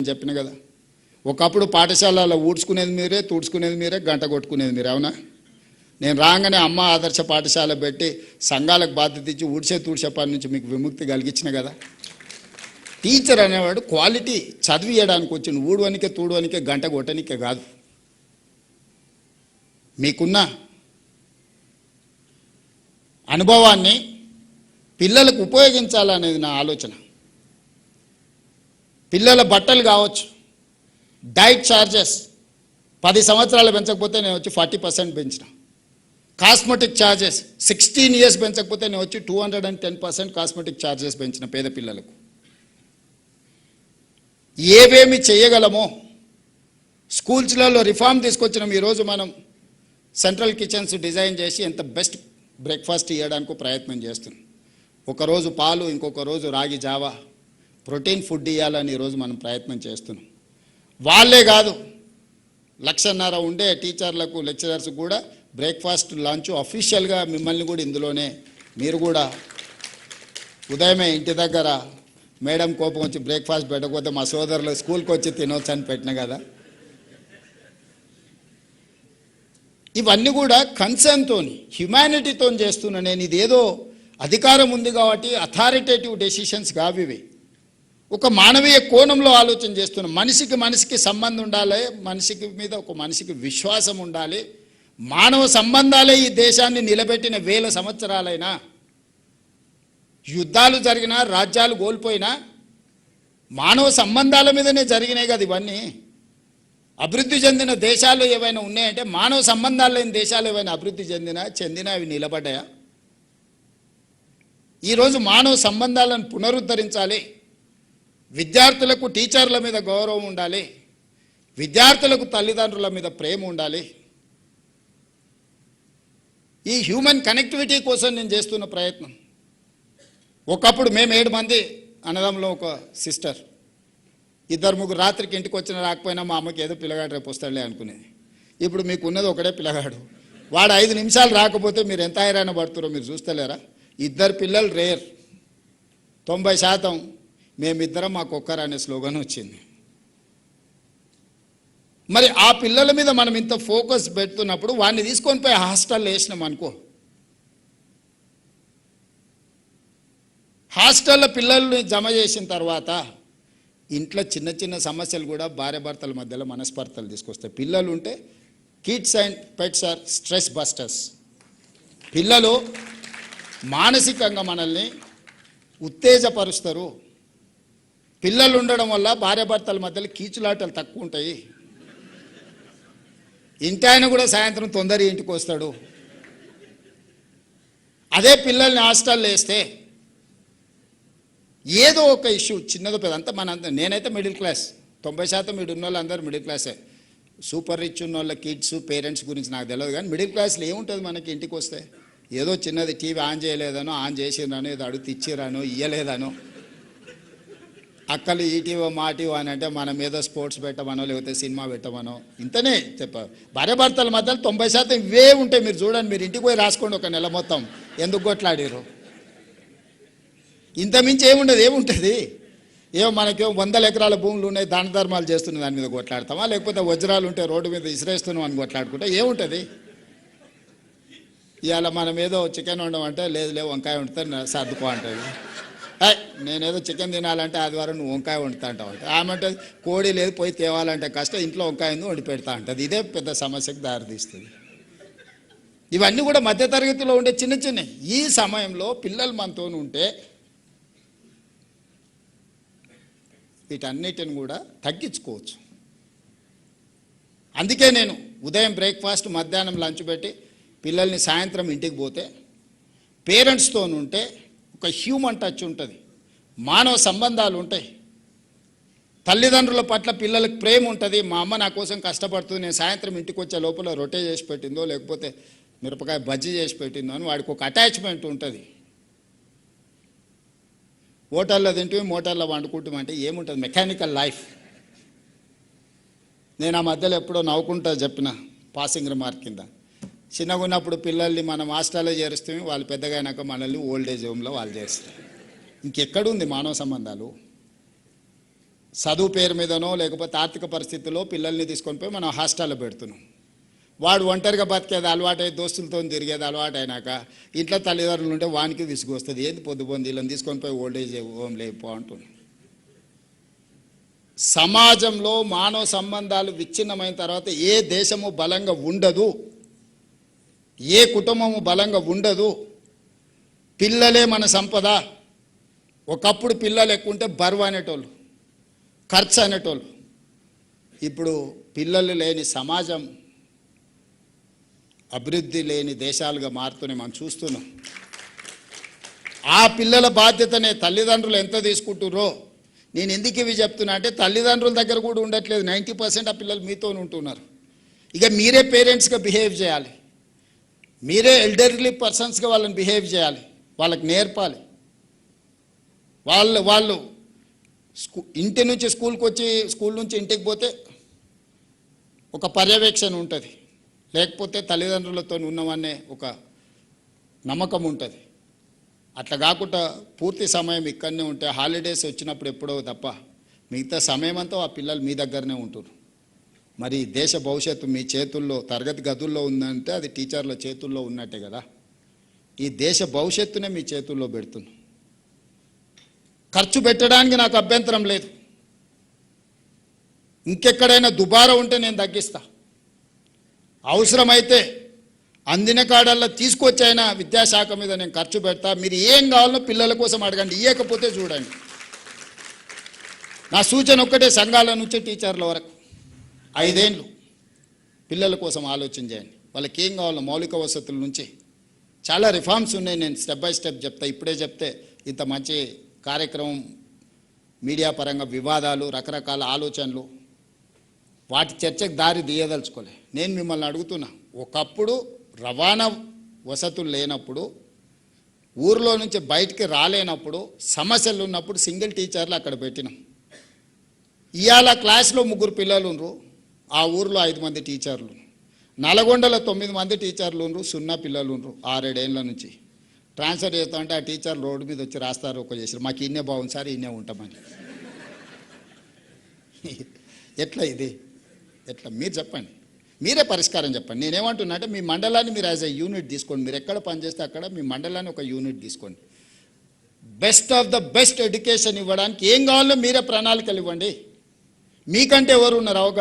చెప్పిన కదా, ఒకప్పుడు పాఠశాలలో ఊడ్చుకునేది మీరే, తుడుచుకునేది మీరే, గంట కొట్టుకునేది మీరే. అవునా? నేను రాగానే అమ్మ ఆదర్శ పాఠశాల పెట్టి సంఘాలకు బాధ్యత ఇచ్చి ఊడ్చే తుడిచే పని నుంచి మీకు విముక్తి కలిగించిన కదా. టీచర్ అనేవాడు క్వాలిటీ చదివియడానికి వచ్చిన ఊడవనికే తూడవనికే గంట కొట్టనికే కాదు. మీకున్న అనుభవాన్ని పిల్లలకు ఉపయోగించాలనేది నా ఆలోచన. పిల్లల బట్టలు కావచ్చు, డైట్ ఛార్జెస్ 10 సంవత్సరాలు పెంచకపోతే నేను వచ్చి 40% పెంచిన. కాస్మెటిక్ ఛార్జెస్ 16 ఇయర్స్ పెంచకపోతే నేను వచ్చి 210% కాస్మెటిక్ ఛార్జెస్ పెంచిన పేద పిల్లలకు. ఏవేమి చేయగలమో స్కూల్స్లలో రిఫార్మ్ తీసుకొచ్చినాం. ఈరోజు మనం సెంట్రల్ కిచెన్స్ డిజైన్ చేసి ఎంత బెస్ట్ బ్రేక్ఫాస్ట్ ఇవ్వడానికి ప్రయత్నం చేస్తున్నాం. ఒకరోజు పాలు, ఇంకొక రోజు రాగి జావా, ప్రోటీన్ ఫుడ్ ఇవ్వాలని ఈరోజు మనం ప్రయత్నం చేస్తున్నాం. వాళ్ళే కాదు, 1,50,000 ఉండే టీచర్లకు, లెక్చరర్స్ కూడా బ్రేక్ఫాస్ట్, లంచ్ అఫీషియల్గా మిమ్మల్ని కూడా ఇందులోనే మీరు కూడా ఉదయమే ఇంటి దగ్గర మేడం కోపం వచ్చి బ్రేక్ఫాస్ట్ పెట్టకపోతే మా సోదరులు స్కూల్కి వచ్చి తినవచ్చు అని పెట్టిన కదా. ఇవన్నీ కూడా కన్సర్న్తో, హ్యుమానిటీతో చేస్తున్నా నేను. ఇదేదో అధికారం ఉంది కాబట్టి అథారిటేటివ్ డెసిషన్స్ కావు ఇవి. ఒక మానవీయ కోణంలో ఆలోచన చేస్తున్నాం. మనిషికి సంబంధం ఉండాలి, మనిషికి మీద ఒక మనిషికి విశ్వాసం ఉండాలి. మానవ సంబంధాలే ఈ దేశాన్ని నిలబెట్టిన 1000 సంవత్సరాలైనా. యుద్ధాలు జరిగినా, రాజ్యాలు కోల్పోయినా మానవ సంబంధాల మీదనే జరిగినాయి కదా ఇవన్నీ. అభివృద్ధి చెందిన దేశాలు ఏవైనా ఉన్నాయంటే, మానవ సంబంధాలు లేని దేశాలు ఏవైనా అభివృద్ధి చెందినా అవి నిలబడ్డాయా? ఈరోజు మానవ సంబంధాలను పునరుద్ధరించాలి. విద్యార్థులకు టీచర్ల మీద గౌరవం ఉండాలి, విద్యార్థులకు తల్లిదండ్రుల మీద ప్రేమ ఉండాలి. ఈ హ్యూమన్ కనెక్టివిటీ కోసం నేను చేస్తున్న ప్రయత్నం. ఒకప్పుడు మేము 7 మంది అన్నదమ్ములో ఒక సిస్టర్, 2-3 రాత్రికి ఇంటికి వచ్చిన రాకపోయినా మా అమ్మకి ఏదో పిల్లగాడు రేపు వస్తాడులే అనుకునేది. ఇప్పుడు మీకు ఉన్నది ఒకడే పిల్లగాడు. వాడు 5 నిమిషాలు రాకపోతే మీరు ఎంత హైరాణ పడుతున్నారో మీరు చూస్తలేరా? 2 పిల్లలు రేర్. 90% మేమిద్దరం మాకొక్కరు అనే స్లోగన్ వచ్చింది. మరి ఆ పిల్లల మీద మనం ఇంత ఫోకస్ పెడుతున్నప్పుడు వాడిని తీసుకొని పోయి హాస్టల్లో వేసినాం అనుకో, హాస్టల్లో పిల్లల్ని జమ చేసిన తర్వాత ఇంట్లో చిన్న చిన్న సమస్యలు కూడా భార్యాభర్తల మధ్యలో మనస్పర్ధలు తీసుకొస్తాయి. పిల్లలు ఉంటే kids and pets are stress busters. పిల్లలు మానసికంగా మనల్ని ఉత్తేజపరుస్తారు. పిల్లలు ఉండడం వల్ల భార్యాభర్తల మధ్యలో కీచులాటలు తక్కువ ఉంటాయి. ఇంటి ఆయన కూడా సాయంత్రం తొందరగా ఇంటికి వస్తాడు. అదే పిల్లల్ని హాస్టల్లో వేస్తే ఏదో ఒక ఇష్యూ చిన్నదో పెద్ద అంతా నేనైతే మిడిల్ క్లాస్, 90% మీరు ఉన్న వాళ్ళు అందరూ మిడిల్ క్లాసే. సూపర్ రిచ్ ఉన్న వాళ్ళ కిడ్స్ పేరెంట్స్ గురించి నాకు తెలియదు, కానీ మిడిల్ క్లాస్లో ఏముంటుంది మనకి? ఇంటికి వస్తే ఏదో చిన్నది టీవీ ఆన్ చేయలేదనో, ఆన్ చేసిరానో, ఏదో అడుగు ఇచ్చిరానో, ఇయ్యలేదనో, అక్కలు ఈటీవో మాటీవో అని అంటే మనం ఏదో స్పోర్ట్స్ పెట్టమనో లేకపోతే సినిమా పెట్టమనో ఇంతనే చెప్పారు. భార్యాభర్తల మధ్యలో 90% ఇవే ఉంటాయి. మీరు చూడండి, మీరు ఇంటికి పోయి రాసుకోండి ఒక నెల మొత్తం ఎందుకు కొట్లాడారు. ఇంతమించి ఏముంటుంది? ఏమో మనకేమో 100 ఎకరాల భూములు ఉన్నాయి, దాన ధర్మాలు చేస్తున్న దాని మీద కొట్లాడతామా, లేకపోతే వజ్రాలు ఉంటే రోడ్డు మీద ఇసిరేస్తున్నాం అని కొట్లాడుకుంటే ఏముంటుంది? ఇవాళ మనం ఏదో చికెన్ వండమంటే లేదు వంకాయ వండుతా సర్దుకో అంటుంది. నేనేదో చికెన్ తినాలంటే ఆదివారం నువ్వు వంకాయ వండుతా అంటావు. ఆమె అంటే కోడి లేదు పోయి తేవాలంటే కష్టం, ఇంట్లో వంకాయ వండి పెడతా అంటుంది. ఇదే పెద్ద సమస్యకు దారితీస్తుంది. ఇవన్నీ కూడా మధ్యతరగతిలో ఉండే చిన్న చిన్న. ఈ సమయంలో పిల్లలు మనతో ఉంటే వీటన్నిటిని కూడా తగ్గించుకోవచ్చు. అందుకే నేను ఉదయం బ్రేక్ఫాస్ట్, మధ్యాహ్నం లంచ్ పెట్టి పిల్లల్ని సాయంత్రం ఇంటికి పోతే పేరెంట్స్తో ఉంటే ఒక హ్యూమన్ టచ్ ఉంటుంది, మానవ సంబంధాలు ఉంటాయి. తల్లిదండ్రుల పట్ల పిల్లలకు ప్రేమ ఉంటుంది. మా అమ్మ నా కోసం కష్టపడుతుంది, నేను సాయంత్రం ఇంటికి వచ్చే లోపల రొట్టె చేసి పెట్టిందో లేకపోతే మిరపకాయ బజ్జీ చేసి పెట్టిందో అని వాడికి ఒక అటాచ్మెంట్ ఉంటుంది. హోటల్లో తింటే మోటార్లో వండుకుంటామంటే ఏముంటుంది? Mechanical life. నేను ఆ మధ్యలో ఎప్పుడో నవ్వుకుంటా చెప్పిన పాసింగ్ రిమార్క్ కింద, చిన్నగా ఉన్నప్పుడు పిల్లల్ని మనం హాస్టల్లో చేరుస్తాం, వాళ్ళు పెద్దగా అయినాక మనల్ని ఓల్డ్ ఏజ్ హోమ్లో వాళ్ళు చేస్తారు. ఇంకెక్కడుంది మానవ సంబంధాలు? చదువు పేరు మీదనో లేకపోతే ఆర్థిక పరిస్థితుల్లో పిల్లల్ని తీసుకొని పోయి మనం హాస్టల్లో పెడుతున్నాం. వాడు ఒంటరిగా బతికేది అలవాటై దోస్తులతో తిరిగేది అలవాటు అయినాక ఇంట్లో తల్లిదండ్రులు ఉంటే వానికి విసుగు వస్తుంది. ఏంది పొద్దుపోంది వీళ్ళని తీసుకొని పోయి ఓల్డేజ్ హోమ్ లేపో అంటున్నాం. సమాజంలో మానవ సంబంధాలు విచ్ఛిన్నమైన తర్వాత ఏ దేశము బలంగా ఉండదు, ఏ కుటుంబము బలంగా ఉండదు. పిల్లలే మన సంపద. ఒకప్పుడు పిల్లలు ఎక్కువ ఉంటే బరువు అనేటోళ్ళు, ఖర్చు అనేటోళ్ళు. ఇప్పుడు పిల్లలు లేని సమాజం అభివృద్ధి లేని దేశాలుగా మారుతూనే మనం చూస్తున్నాం. ఆ పిల్లల బాధ్యతనే తల్లిదండ్రులు ఎంత తీసుకుంటుర్రో. నేను ఎందుకు ఇవి చెప్తున్నా అంటే తల్లిదండ్రుల దగ్గర కూడా ఉండట్లేదు. 90% ఆ పిల్లలు మీతో ఉంటున్నారు. ఇక మీరే పేరెంట్స్గా బిహేవ్ చేయాలి, మీరే ఎల్డర్లీ పర్సన్స్గా వాళ్ళని బిహేవ్ చేయాలి, వాళ్ళకి నేర్పాలి. వాళ్ళు ఇంటి నుంచి స్కూల్కి వచ్చి స్కూల్ నుంచి ఇంటికి పోతే ఒక పర్యవేక్షణ ఉంటుంది, లేకపోతే తల్లిదండ్రులతో ఉన్నామనే ఒక నమ్మకం ఉంటుంది. అట్లా కాకుండా పూర్తి సమయం ఇక్కడనే ఉంటే హాలిడేస్ వచ్చినప్పుడు ఎప్పుడో తప్ప మిగతా సమయం అంతా ఆ పిల్లలు మీ దగ్గరనే ఉంటారు. మరి దేశ భవిష్యత్తు మీ చేతుల్లో, తరగతి గదుల్లో ఉందంటే అది టీచర్ల చేతుల్లో ఉన్నట్టే కదా. ఈ దేశ భవిష్యత్తునే మీ చేతుల్లో పెడుతున్నాం. ఖర్చు పెట్టడానికి నాకు అభ్యంతరం లేదు. ఇంకెక్కడైనా దుబారా ఉంటే నేను తగ్గిస్తా. అవసరమైతే అందిన కాడల్లో తీసుకొచ్చైనా విద్యాశాఖ మీద నేను ఖర్చు పెడతా. మీరు ఏం కావాలో పిల్లల కోసం అడగండి, ఇవ్వకపోతే చూడండి. నా సూచన ఒక్కటే, సంఘాల నుంచి టీచర్ల వరకు 5 ఏళ్ళు పిల్లల కోసం ఆలోచన చేయండి. వాళ్ళకి ఏం కావాలో మౌలిక వసతుల నుంచి చాలా రిఫార్మ్స్ ఉన్నాయి. నేను స్టెప్ బై స్టెప్ చెప్తా. ఇప్పుడే చెప్తే ఇంత మంచి కార్యక్రమం, మీడియా పరంగా వివాదాలు, రకరకాల ఆలోచనలు, వాటి చర్చకు దారి తీయదలుచుకోలే. నేను మిమ్మల్ని అడుగుతున్నా, ఒకప్పుడు రవాణా వసతులు లేనప్పుడు, ఊర్లో నుంచి బయటికి రాలేనప్పుడు, సమస్యలు ఉన్నప్పుడు సింగిల్ టీచర్లు అక్కడ పెట్టినాం. ఇవాళ క్లాస్లో 3 పిల్లలు ఉన్నారు, ఆ ఊర్లో 5 మంది టీచర్లు. నల్గొండలో 9 మంది టీచర్లు ఉన్నారు, 0 పిల్లలు ఉన్నారు 6-7 ఏళ్ళ నుంచి. ట్రాన్స్ఫర్ చేస్తా అంటే ఆ టీచర్ రోడ్డు మీద వచ్చి రాస్తారు, ఒక చేసారు, మాకు ఇన్నే బాగుంది సార్, ఇన్నే ఉంటామని. ఎట్లా ఇది? ఎట్లా మీరు చెప్పండి, మీరే పరిష్కారం చెప్పండి. నేనేమంటున్నా అంటే మీ మండలాన్ని మీరు యాజ్ ఎ యూనిట్ తీసుకోండి. మీరు ఎక్కడ పనిచేస్తే అక్కడ మీ మండలాన్ని ఒక యూనిట్ తీసుకోండి. Best of the best education ఇవ్వడానికి ఏం కావాలో మీరే ప్రణాళికలు ఇవ్వండి. మీకంటే ఎవరు ఉన్నారు అవగాహన